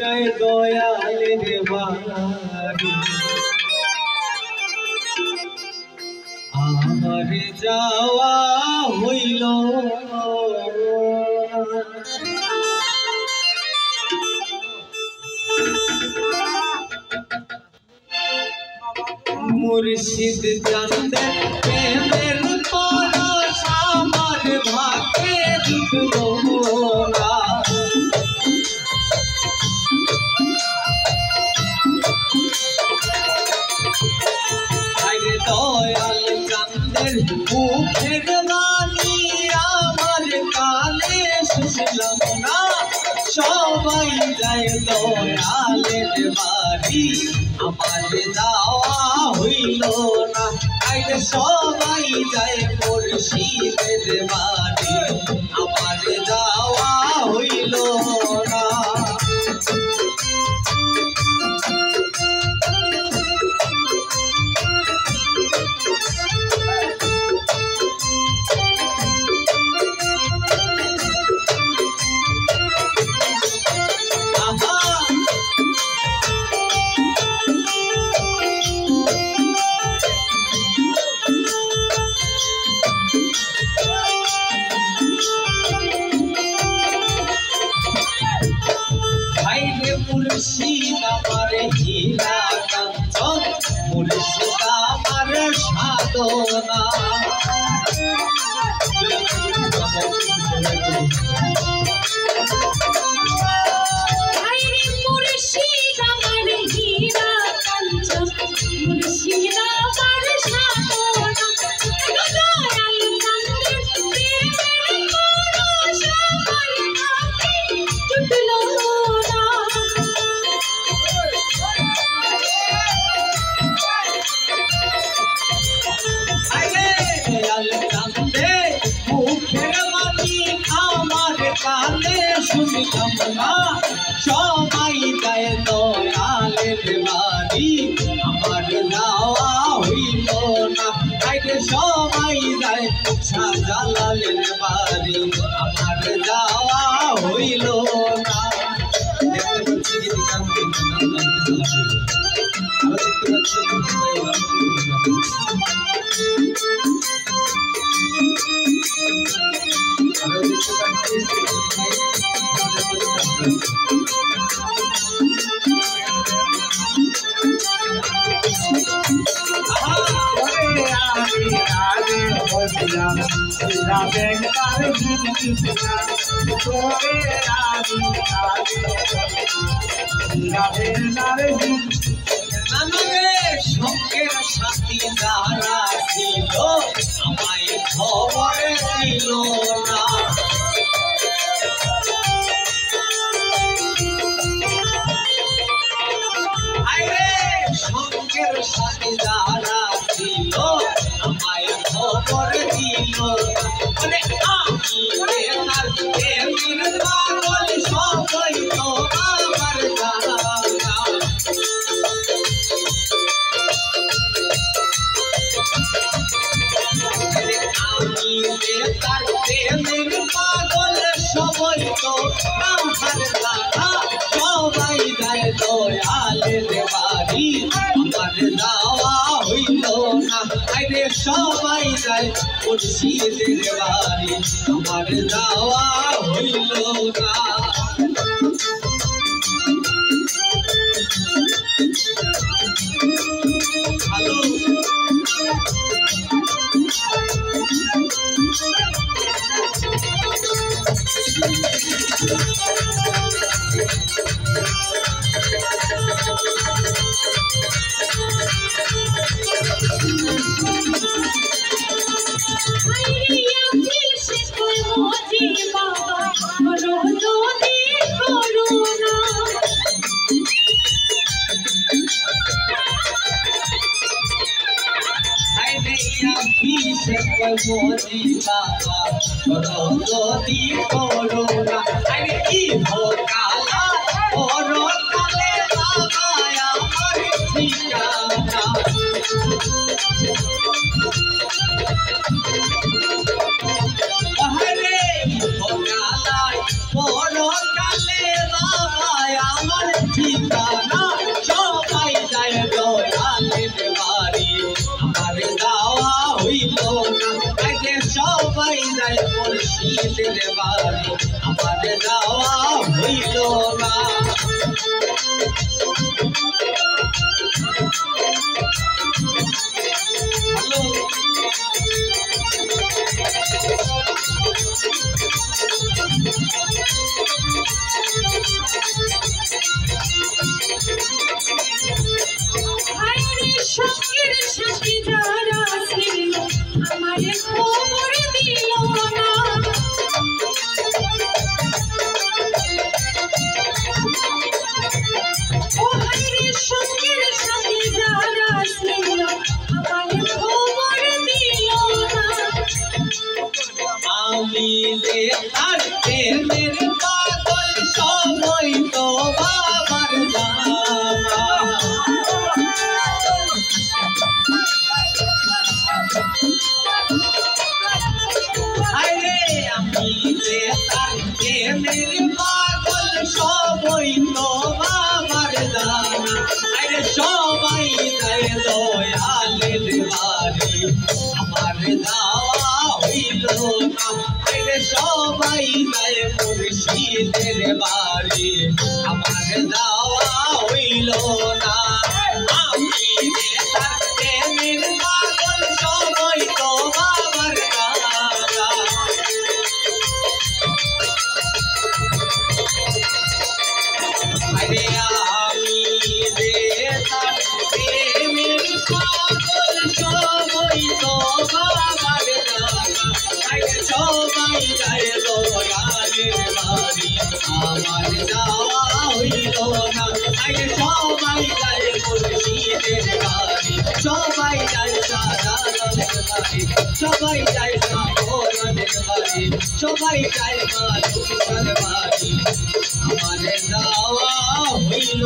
যায় দয়ালের বাড়ি আমার যাওয়া হইল মুর্শিদ জানতে প্রেমের পরশ আমার ভাগ্যে জুটলো না আরে দয়াল চাঁদের মুখের বাণী আমার কানে শুনলাম না সবাই যায় দয়ালের বাড়ি আমার যাওয়া হইল না আরে সবাই যায় মুর্শিদের বাড়ি আমার যাওয়া হইল না মুর্শিদ আমার হীরা কাঞ্চন মুর্শিদ আমার সাধনা মুর্শিদ আমার হীরা কাঞ্চন মুর্শিদ আমার সাধনা দয়াল চাঁদের প্রেমের পরশ আমার ভাগ্যে জুটলো না কানে শুনলাম না সবাই যায় দয়ালের বাড়ি আমার যাওয়া হইল না আইরে সবাই যায় শাহজালালের বাড়ি আমার যাওয়া হইল না সঙ্গের সাথী যারা ছিল আমায় খবর দিল না সঙ্গের সাথে যারা ছিল আমায় খবর দিল মানে আমি তার প্রেমের পাগল সবাই তো আমার জানা আমি তার প্রেমের পাগল সবাই তো আমার জানা সবাই যায় দয়ালের বাড়ি আমার যাওয়া হইল না আরে সবাই যায় মুর্শিদের বাড়ি আমার যাওয়া হইল না হ্যালো मोदी बाबा रोदी कोरोना अरे की हो काला और काले बाबा यार ठिकाना अरे हो काला और काले बाबा यार ঠিকানা সবাই যায় দয়ালের বাড়ি আমার যাওয়া হইল না আগে সবাই যায় মুর্শিদের বাড়ি আমার যাওয়া হইল না সঙ্গের সাথী যারা ছিল আমারে খবর দিল না ও হায়রে সঙ্গের সাথী যারা ছিল আমারে খবর দিল না আমি যে তার প্রেমের পাগল সময় তো বাবার জানা আমি যে তার প্রেমের পাগল সবই তো বাবার জানা আরে সবাই যায় দয়ালের বাড়ি আমার যাওয়া হইল না আরে সবাই যায় মুর্শিদের বাড়ি আমার যাওয়া হইল না আমি যে তার প্রেমের পাগল সবই তো বাবার জানা আরে আমি যে তার প্রেমের পাগল সবই তো বাবার জানা আরে সবাই যায় দয়ালের বাড়ি আমার যাওয়া হইল না আরে সবাই যায় মুর্শিদের বাড়ি সবাই যায় সাদাতের বাড়ি সবাই যায় সাগরের বাড়ি সবাই যায় মালুকের বাড়ি আমার যাওয়া হইল